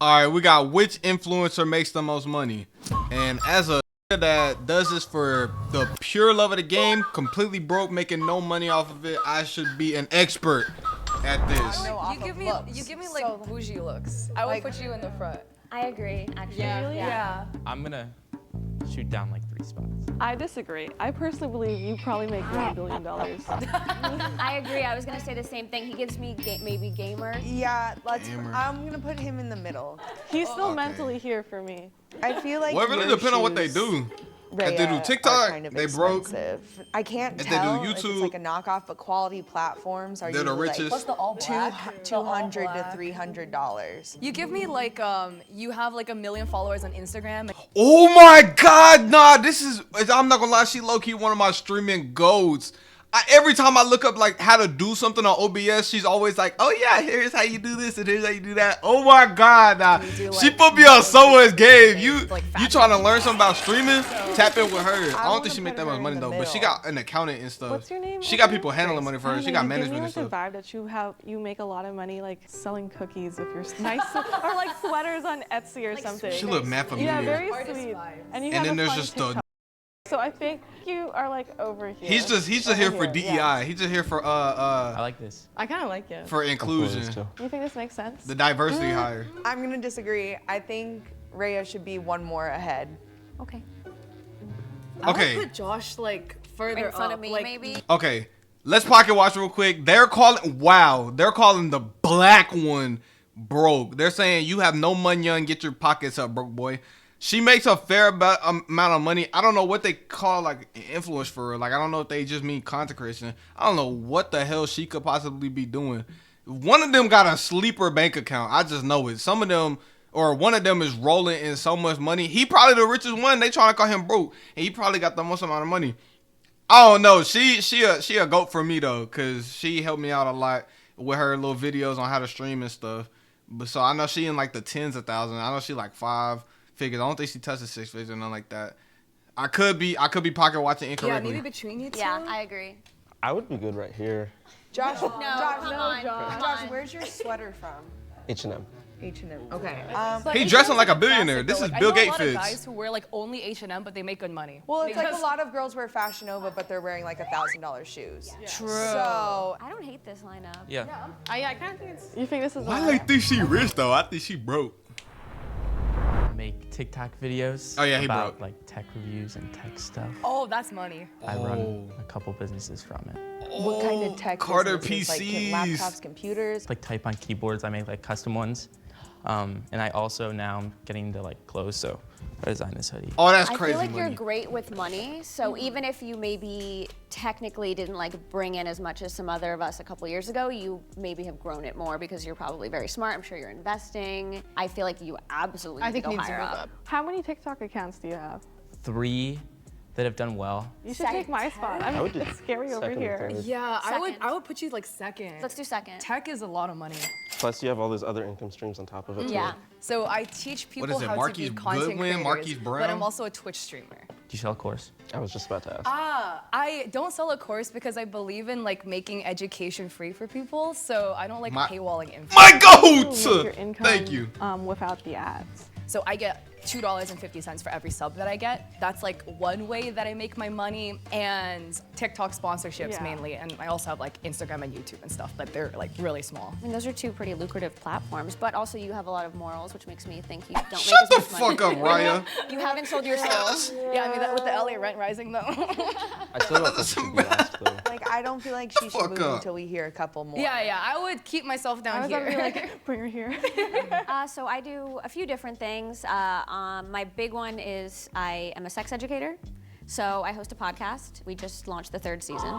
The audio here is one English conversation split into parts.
All right, we got which influencer makes the most money, and as a that does this for the pure love of the game, completely broke, making no money off of it, I should be an expert at this. You give me like bougie looks. I would put you in the front. I agree, actually. Yeah. I'm gonna shoot down like 3 spots. I disagree. I personally believe you probably make $1 billion. I agree. I was gonna say the same thing. He gives me maybe gamer. Yeah, Gamer. I'm gonna put him in the middle. He's still mentally here for me. I feel like Well, it really your depends on what they shoes, do. Rhea, If they do are TikTok, kind of they broke. expensive. I can't If they do tell if YouTube, it's like a knockoff, but quality platforms are they're the usually richest. What's the all black? $200 to $300. You give me like you have like 1 million followers on Instagram. Oh my God, nah, this is, I'm not gonna lie, she low-key one of my streaming goats. Every time I look up like how to do something on OBS, she's always like, oh yeah, here's how you do this and here's how you do that. Oh my God, nah. She put me on so much game. You trying to learn something about streaming? Tap in with her. I don't think she make that much money though, but she got an accountant and stuff. What's your name? She got people handling money for her. She got management and You give me stuff. like the vibe that you make a lot of money like selling cookies with your nice or like sweaters on Etsy or something. She look mad familiar. Yeah, very sweet. And you And have then a there's fun just TikTok. So I think you are like over here. He's just here for DEI. Yeah. He's just here for I like this. I kind of like it. for inclusion, You think this makes sense? the diversity hire. I'm gonna disagree. I think Rhea should be one more ahead. Okay. Okay. I would put Josh like further In front up, of me, like, maybe. Okay, let's pocket watch real quick. They're calling the black one broke. They're saying you have no money and get your pockets up, broke boy. She makes a fair amount of money. I don't know what they call like influence for her. Like I don't know if they just mean content creation. I don't know what the hell she could possibly be doing. One of them got a sleeper bank account. I just know it. Some of them or one of them is rolling in so much money. He probably the richest one. They trying to call him broke, and he probably got the most amount of money. I don't know. She a goat for me though, cause she helped me out a lot with her little videos on how to stream and stuff. But so I know she in like the tens of thousands. I know she like 5 figures. I don't think she touches 6 figures or nothing like that. I could be pocket watching incorrectly. Yeah, maybe between you two. Yeah, I agree. I would be good right here. Josh, Come on. Josh, where's your sweater from? H&M. H&M. Okay. But He H&M dressing is like a a billionaire. classic, This though. is Like, Bill I know Gates a lot of fits. guys who wear like only H&M, but they make good money. Well, it's like Because- a lot of girls wear Fashion Nova, but they're wearing like $1,000 shoes. True. So I don't hate this lineup. Yeah. I kind of think it's. You think this is? Why do they think she rich though? I think she broke. Make TikTok videos. Oh, yeah, he about broke. like tech reviews and tech stuff. Oh, that's money. I run a couple businesses from it. what kind of tech? Carter businesses? Like PCs. laptops, computers. Like type on keyboards. I make like custom ones. And I also now I'm getting to like clothes, so I designed this hoodie. Oh, that's I crazy feel like money. you're great with money, so even if you maybe technically didn't like bring in as much as some other of us a couple years ago, you maybe have grown it more because you're probably very smart. I'm sure you're investing. I feel like you absolutely need to go higher up. How many TikTok accounts do you have? 3 that have done well. You should take my spot. I would mean, do it's scary over second or here. third. Yeah, Second. I would put you like second. Let's do second. Tech is a lot of money. Plus, you have all those other income streams on top of it. Yeah. Too. So I teach people is it, how Marquise to be content Goodwin, creators, Marquise but Brown? I'm also a Twitch streamer. Do you sell a course? I was just about to ask. I don't sell a course because I believe in like making education free for people. So I don't like paywalling info. My Make goat! your income, Thank you. Without the ads. So I get $2.50 for every sub that I get. That's like one way that I make my money, and TikTok sponsorships Yeah. mainly. And I also have like Instagram and YouTube and stuff, but they're like really small. I mean, those are 2 pretty lucrative platforms, but also you have a lot of morals, which makes me think you don't make Shut as the much money. fuck up, Raya. You haven't sold your soul. Yeah, I mean that with the LA rent rising though. I still got this to be last, though. Like I don't feel like she should fuck move up. until we hear a couple more. yeah, I would keep myself I down was gonna be here. like, bring her here. So I do a few different things. My big one is I am a sex educator. So I host a podcast. We just launched the 3rd season.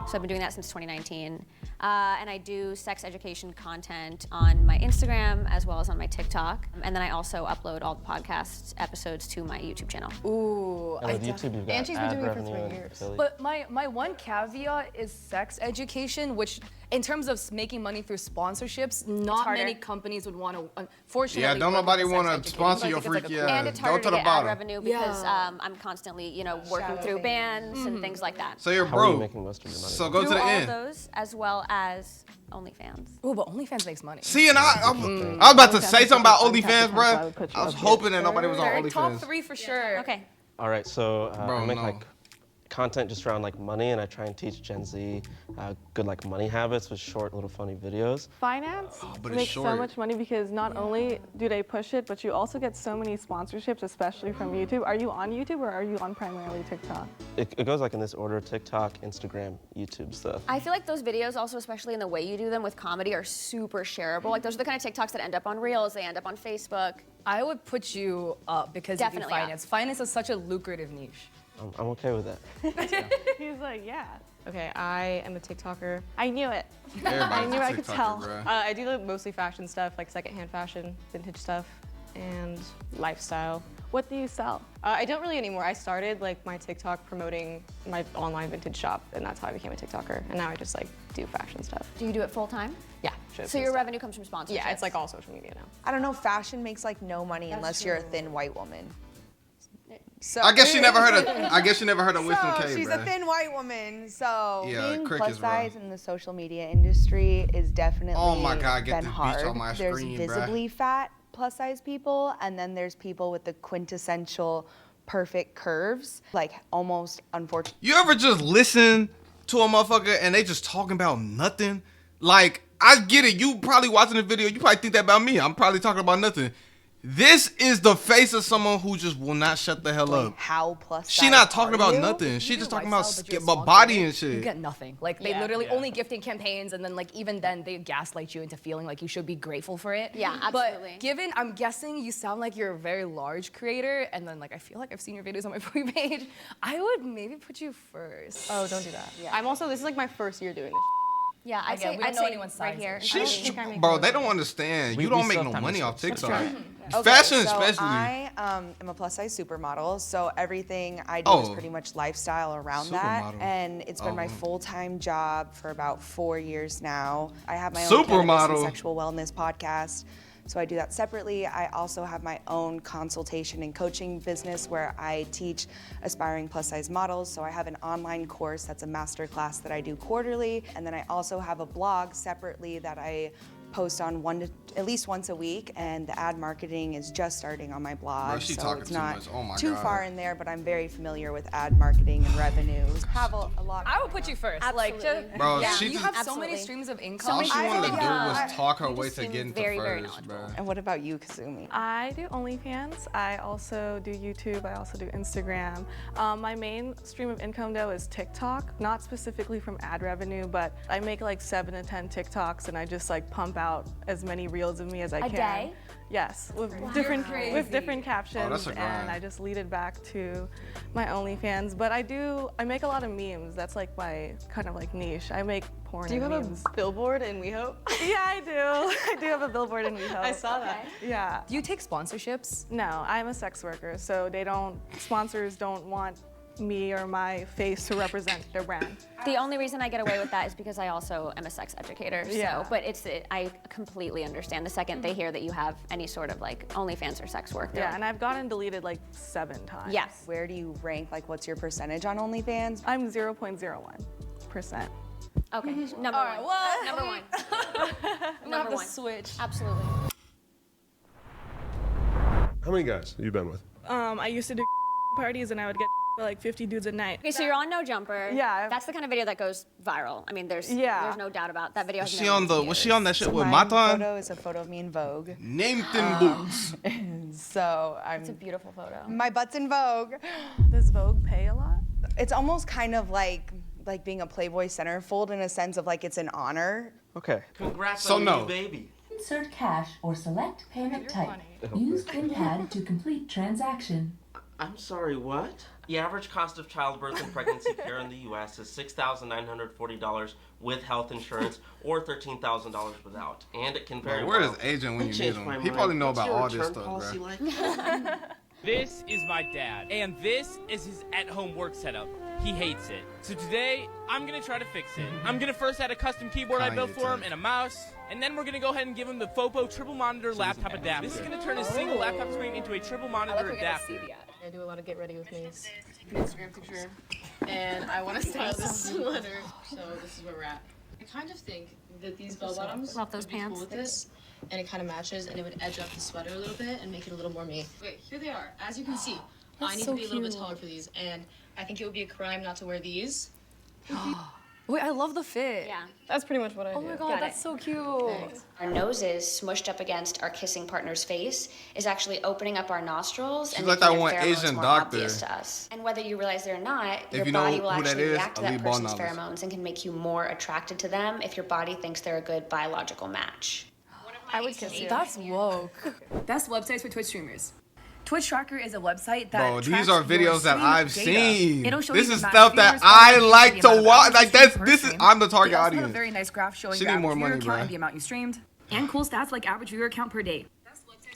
So I've been doing that since 2019. And I do sex education content on my Instagram as well as on my TikTok. And then I also upload all the podcast episodes to my YouTube channel. Ooh, And with YouTube, you've got And she's been ad doing it for revenue 3 and years. affiliate. But my one caveat is sex education, which in terms of making money through sponsorships, not harder. many companies would want to, unfortunately. Yeah, don't work nobody with a sex want to educator. sponsor I your think it's freaky like a- ass. And it's Go harder to to the get ad bottom. revenue because Yeah. I'm constantly, working Shadow through bands. bands and things like that. So you're How are you broke. making most of your money? So go to Through the all end. those, as well as OnlyFans. Oh, but OnlyFans makes money. See, and I was about to say something about OnlyFans, bro. I was hoping that nobody was on They're top OnlyFans. 3 for sure. Okay. All right, so Bro, I make no. like content just around like money, and I try and teach Gen Z good like money habits with short little funny videos. Finance but it's makes so short. much money because not only do they push it, but you also get so many sponsorships, especially from YouTube. Are you on YouTube or are you on primarily TikTok? It goes like in this order: TikTok, Instagram, YouTube stuff. I feel like those videos also, especially in the way you do them with comedy, are super shareable. Like those are the kind of TikToks that end up on Reels, they end up on Facebook. I would put you up because Definitely you do finance. Finance is such a lucrative niche. I'm okay with that. He's like, yeah. Okay, I am a TikToker. I knew it. Everybody's knew a I could TikToker, tell. bro. I do like mostly fashion stuff, like secondhand fashion, vintage stuff, and lifestyle. What do you sell? I don't really anymore. I started like my TikTok promoting my online vintage shop, and that's how I became a TikToker. And now I just like do fashion stuff. Do you do it full time? Yeah. sure, So your revenue comes from sponsorships? Yeah, it's like all social media now. I don't know, fashion makes like no money unless you're a thin white woman. So I guess you never heard of Wisdom So K, she's bro. a thin white woman, so Yeah, being crickets, plus bro. size in the social media industry is definitely Oh my God, get been this hard. beach on my There's screen, bruh. visibly fat plus size people, and then there's people with the quintessential perfect curves, like almost unfortunate. You ever just listen to a motherfucker and they just talking about nothing? Like, I get it. You probably watching the video. You probably think that about me. I'm probably talking about nothing. This is the face of someone who just will not shut the hell up. How plus She size not talking are about you? nothing. She You just do talking about lifestyle, but you're a about small body kid, and shit. You get nothing. Like they Yeah. literally Yeah. only gifting campaigns, and then like even then they gaslight you into feeling like you should be grateful for it. Yeah, absolutely. But given, I'm guessing you sound like you're a very large creator, and then like I feel like I've seen your videos on my free page. I would maybe put you first. Oh, don't do that. I'm also, this is like my first year doing this. Yeah, I'd Again, say, we don't I'd know say anyone's right sizes. here. She's, bro, they don't understand. We- You we don't make still no have time money to off switch. TikTok. Okay, Fashion so especially. I am a plus size supermodel, so everything I do is Oh. pretty much lifestyle around that. Supermodel. And it's been my Oh. full-time job for about 4 years now. I have my own Supermodel. cannabis and sexual wellness podcast. So I do that separately. I also have my own consultation and coaching business where I teach aspiring plus size models. So I have an online course that's a master class that I do quarterly. And then I also have a blog separately that I post on at least once a week, and the ad marketing is just starting on my blog. Bro, she so talking it's too not much. Oh my too God. far in there, but I'm very familiar with ad marketing and revenues. Have a lot. I would put you first. Like, Absolutely. just, Bro, yeah, she you just- have so Absolutely. many streams of income. All she wanted to do Yeah. was talk her You way just to seem get into very, very first, bro. knowledgeable. And what about you, Kazumi? I do OnlyFans. I also do YouTube. I also do Instagram. My main stream of income though is TikTok, not specifically from ad revenue, but I make like 7 to 10 TikToks and I just like pump out as many reels of me as I A can. day? Yes, with crazy. different captions, that's a grind. and I just lead it back to my OnlyFans. But I make a lot of memes. That's like my kind of like niche. I make porn. Do you and have memes. a billboard in WeHope? Yeah, I do. I do have a billboard in WeHo. I saw that. Yeah. Do you take sponsorships? No, I'm a sex worker, so sponsors don't want me or my face to represent their brand. The only reason I get away with that is because I also am a sex educator. Yeah. So, but I completely understand the second they hear that you have any sort of like OnlyFans or sex work. they're Yeah, like, and I've gotten deleted like 7 times. Yes. Where do you rank? Like, what's your percentage on OnlyFans? I'm 0.01%. Okay. Number All right, one. well, Number one. I'm gonna have Number to one. switch. Absolutely. How many guys have you been with? I used to do parties and I would get like 50 dudes a night. Okay, so you're on No Jumper. Yeah. That's the kind of video that goes viral. I mean, there's no doubt about that video. Was has she been on around the? for Was she years. on that shit with My Matan? photo is a photo of me in Vogue. Name them boots. So It's a beautiful photo. my butt's in Vogue. Does Vogue pay a lot? It's almost kind of like being a Playboy centerfold in a sense of like it's an honor. Okay. Congrats So on no. the new baby. Insert cash or select payment type. Use PIN pad to complete transaction. I'm sorry, what? The average cost of childbirth and pregnancy care in the U.S. is $6,940 with health insurance or $13,000 without. And it can vary. Bro, where is well. Agent when I you need changed him? my He mind. probably know What's about your all this return stuff, policy bro. like? This is my dad, and this is his at-home work setup. He hates it. So today, I'm gonna try to fix it. I'm gonna first add a custom keyboard I built for him and a mouse, and then we're gonna go ahead and give him the FOPO triple monitor laptop adapter. This is gonna turn his single laptop screen into a triple monitor adapter. I do a lot of get ready with me's. Instagram picture. And I want to style this sweater, so this is where we're at. I kind of think that these bell bottoms Love those would be cool pants. with this, and it kind of matches, and it would edge up the sweater a little bit and make it a little more me. Wait, here they are. As you can see, I need so to be a little bit cute. taller for these, and I think it would be a crime not to wear these. Wait, I love the fit. Yeah. That's pretty much what I do. Oh my god, Got that's it. so cute. Our noses smushed up against our kissing partner's face is actually opening up our nostrils She's and like making that their one pheromones Asian more doctor. obvious to us. And whether you realize it or not, If your you know body will who that actually is, react to that Ali Ball person's novels. pheromones and can make you more attracted to them if your body thinks they're a good biological match. I would kiss you. That's woke. Best websites for Twitch streamers. Twitch Tracker is a website that Bro, these tracks are your videos that stream I've data. seen. It'll show This you is the stuff amount of that viewers, I followers, like the to amount of watch. hours Like you streamed that's per this is stream. I'm the target They also have a audience. very nice graph showing She your need more average viewer money, count bruh. and the amount you streamed, and cool stats like average viewer count per day.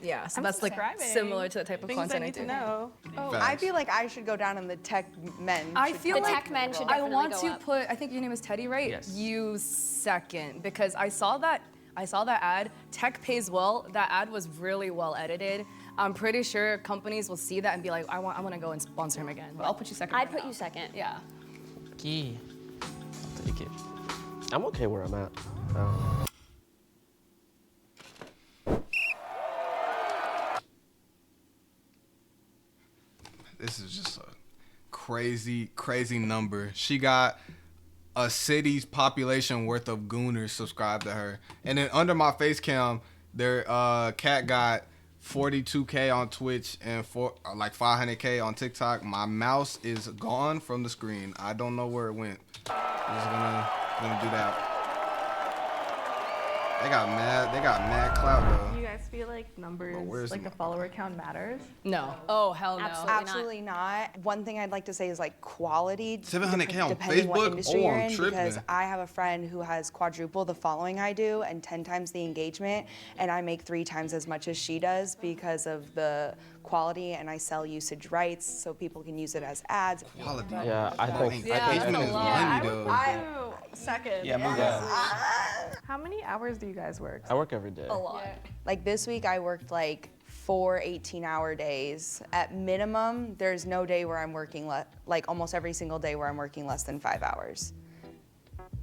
Yeah, so that's like similar to the type of Things I content I need do. to know. Oh, I feel like I should go down in the tech men. I should feel go like tech men should I definitely want go to up. put. I think your name is Teddy, right? Yes. You second because I saw that ad. Tech pays well. That ad was really well edited. I'm pretty sure companies will see that and be like, I want to go and sponsor him again. But I'll put you second. I'd for put now. you second. Yeah. Key. I'll take it. I'm okay where I'm at. This is just a crazy number. She got a city's population worth of gooners subscribed to her. And then under my face cam, their cat got 42K on Twitch and like 500K on TikTok. My mouse is gone from the screen. I don't know where it went. I'm just gonna do that. They got mad clout though. Do you guys feel like numbers, where's like the follower count matters? No. Oh hell no. Absolutely not. One thing I'd like to say is like quality. 700K on depending what Facebook? industry Oh, you're I'm in, tripping. because I have a friend who has quadruple the following I do and 10 times the engagement, and I make 3 times as much as she does because of the quality, and I sell usage rights so people can use it as ads. Quality. Yeah, I think engagement is money though. I second. Yeah, move on. How many hours do you guys work? I work every day. A lot. Like this week I worked like 4 18-hour days. At minimum, there's no day where I'm working like almost every single day where I'm working less than 5 hours.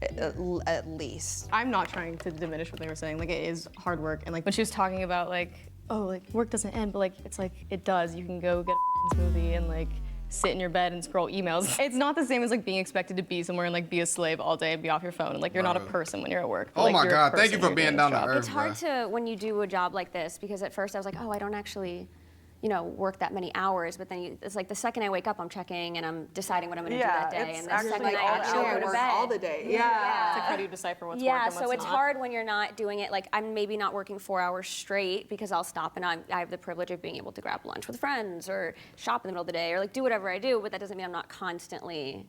At least. I'm not trying to diminish what they were saying. Like, it is hard work. And like when she was talking about like, oh, like work doesn't end, but like it's like it does. You can go get a movie and like sit in your bed and scroll emails. It's not the same as like being expected to be somewhere and like be a slave all day and be off your phone. And like you're not a person when you're at work. But, Oh like, my you're a God, thank person you for when you're being doing down this to job. earth. It's hard to, when you do a job like this, because at first I was like, oh, I don't actually, work that many hours. But then it's like the second I wake up, I'm checking and I'm deciding what I'm going to do that day. it's And the actually second like I all the actually go to hours bed. all the day. It's like how do you decipher what's work Yeah, and so what's it's not? hard when you're not doing it. Like I'm maybe not working 4 hours straight because I'll stop and I have the privilege of being able to grab lunch with friends or shop in the middle of the day or like do whatever I do. But that doesn't mean I'm not constantly,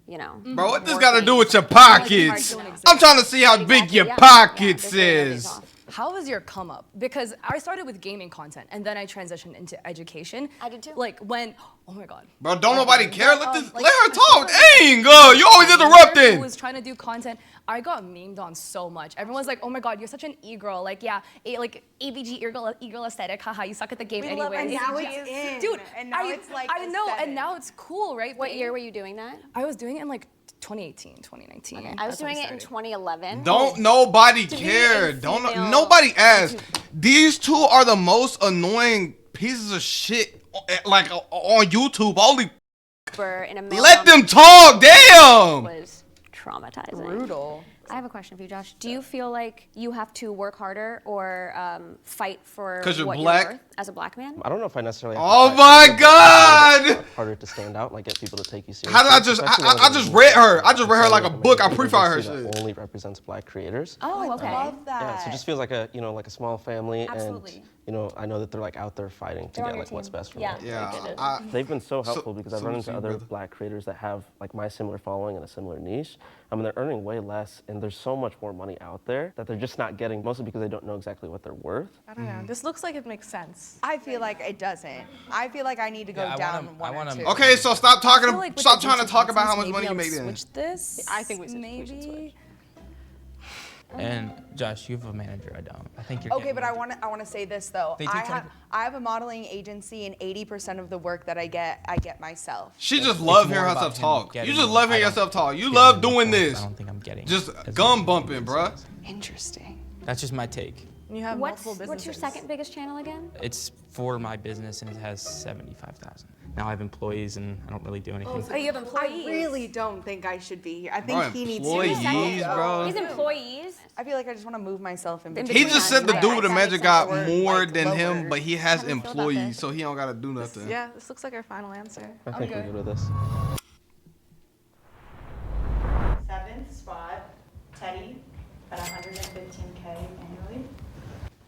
Bro, what this got to do with your pockets? I'm trying to see how big your pockets is. How was your come up? Because I started with gaming content and then I transitioned into education. I did too. Like when, oh my God. Bro, don't nobody care. Let her like, talk. Dang, you always Who interrupting. was trying to do content. I got memed on so much. Everyone's like, oh my God, you're such an e-girl. Like, yeah, like ABG e-girl aesthetic. Haha, you suck at the game We love anyways. it. Now it's in. Dude, And now it's like I know, aesthetic. and now it's cool, right? What year were you doing that? I was doing it in like 2018, 2019. Okay. I was doing it in 2011. Don't nobody To be care. a Don't female nobody ask. These two are the most annoying pieces of shit like on YouTube. Only in a male let them talk. Damn. Was traumatizing. Brutal. I have a question for you, Josh. Do you feel like you have to work harder or fight for 'Cause you're what black? you're worth as a black man? I don't know if I necessarily. Have to Oh fight my for it, but God! Harder to stand out, like get people to take you seriously. How did I just? especially I when just you're read her. I just read her selling like a an book. I amazing pre-fire her agency that shit. only represents Black creators. Oh, okay. Love that. Yeah, so it just feels like a like a small family, Absolutely. and I know that they're like out there fighting to They're on get your like what's team. best for Yeah. them. Yeah, They've been so helpful because I've run salute into you, other brother. Black creators that have like my similar following and a similar niche. I mean, they're earning way less, and there's so much more money out there that they're just not getting, mostly because they don't know exactly what they're worth. I don't know. This looks like it makes sense. I feel like it doesn't. I feel like I need to go Yeah, I down wanna- one or two. Okay, so stop talking. I feel like with Stop the trying to YouTube talk about how much content, money you maybe make. I'll Then switch this. I think we should maybe. switch. And Josh, you have a manager. I don't. I think you're Okay, getting but I want to say this though. They do I have a modeling agency, and 80% of the work that I get myself. She just love hearing more herself about talk. him You getting just more. love hearing I don't yourself talk. You get love any doing points. this. I don't think I'm getting Just as gum many bumping, bruh. points. Interesting. That's just my take. You have multiple businesses. What's your second biggest channel again? It's for my business and it has 75,000. Now I have employees and I don't really do anything. Oh, you have employees. I really don't think I should be here. I think Bro, he needs employees, bro. His employees. I feel like I just want to move myself in In between. He just said the Yeah, dude with the that magic makes got sense. more Like, than him, lower. but he has How do you feel about employees, this? so he don't gotta do nothing. Yeah, this looks like our final answer. I think we're good with this. 7th spot, Teddy, at 115K annually.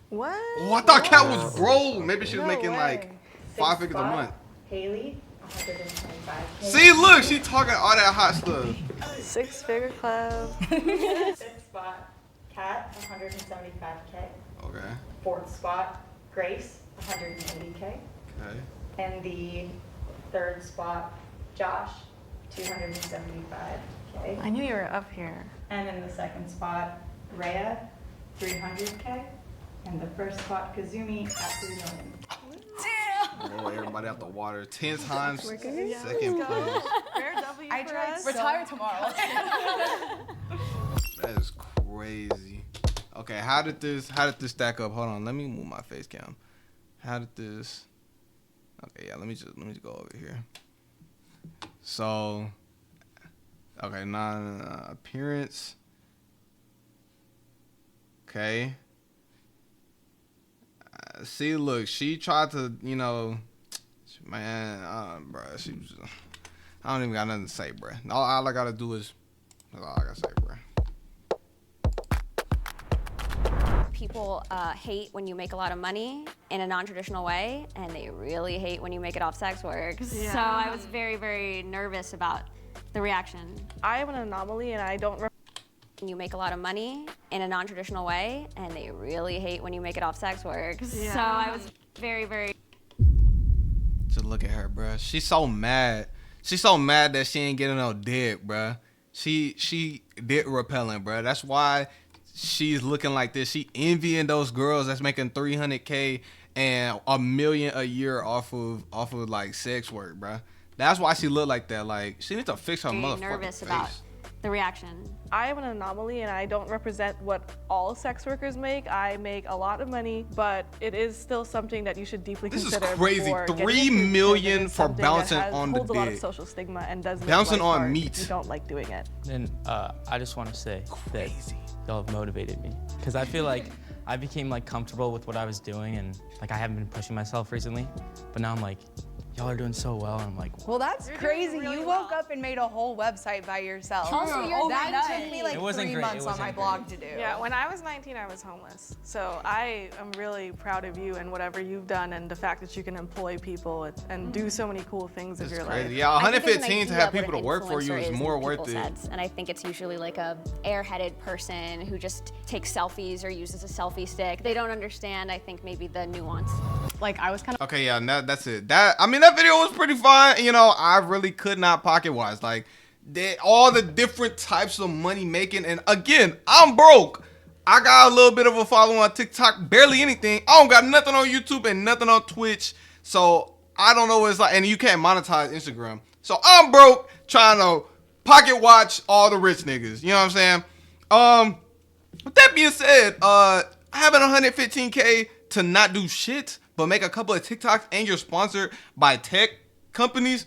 What? Oh, I thought Kat was broke. Maybe she was No making way. like 5 figures a spot, month. Haley, 125K. See, look, she talking all that hot stuff. 6-figure club. 5th spot, Kat, 175K. Okay. 4th spot, Grace, 180K. Okay. And the 3rd spot, Josh, 275K. I knew you were up here. And in the 2nd spot, Rhea, 300K. And the 1st spot, Kazumi, at 3 million. Oh, everybody out the water 10 times. Second Let's place. Fair W I for tried us. Retire tomorrow. That is crazy. Okay, how did this stack up? Hold on, let me move my face cam. How did this? Okay, yeah, let me just go over here. So, okay, appearance. Okay. See, look, she tried to, man, bruh, she was. I don't even got nothing to say, bruh. All I gotta do is, that's all I gotta say, bruh. People hate when you make a lot of money in a non-traditional way, and they really hate when you make it off sex work. Yeah. So I was very, very nervous about the reaction. I am an anomaly, and I don't. You make a lot of money in a non-traditional way, and they really hate when you make it off sex work. Yeah. So I was very, very. Just look at her, bruh. She's so mad. She's so mad that she ain't getting no dick, bruh. She dick repelling, bruh. That's why she's looking like this. She envying those girls that's making 300K and $1 million a year off of like sex work, bruh. That's why she look like that. Like, she needs to fix her very motherfucking nervous face. about the reaction. I am an anomaly, and I don't represent what all sex workers make. I make a lot of money, but it is still something that you should deeply This is consider. crazy. before getting 3 into it, million because it is for something bouncing that on the holds a lot of dick. social stigma and does make Bouncing life on hard meat. if you don't like doing it. And I just want to say that y'all have motivated me because I feel like I became like comfortable with what I was doing and like I haven't been pushing myself recently, but now I'm like, y'all are doing so well, and I'm like, Well, that's crazy. really You woke up and made a whole website by yourself. Also, you're that overnight. took me like It wasn't 3 great. months It on my wasn't blog to do. Yeah, when I was 19, I was homeless. So I am really proud of you and whatever you've done, and the fact that you can employ people and do so many cool things with It's your crazy. life. Yeah, I think there's an 115 to idea have of what people an to work for you influencer is in more worth people's it. heads, and I think it's usually like a airheaded person who just takes selfies or uses a selfie stick. They don't understand, I think, maybe the nuance. Like, I was kind of. Okay, yeah, that's it. That video was pretty fun. I really could not pocket watch. Like, all the different types of money making. And again, I'm broke. I got a little bit of a following on TikTok, barely anything. I don't got nothing on YouTube and nothing on Twitch. So I don't know what it's like. And you can't monetize Instagram. So I'm broke trying to pocket watch all the rich niggas. You know what I'm saying? With that being said, having 115K to not do shit but make a couple of TikToks and you're sponsored by tech companies,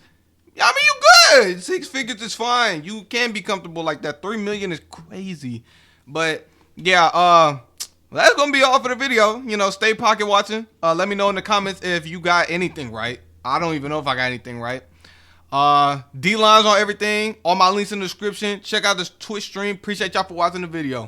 I mean, you good. 6 figures is fine. You can be comfortable like that. 3 million is crazy. But yeah, that's gonna be all for the video. Stay pocket watching. Let me know in the comments if you got anything right. I don't even know if I got anything right. dlahnz on everything. All my links in the description. Check out this Twitch stream. Appreciate y'all for watching the video.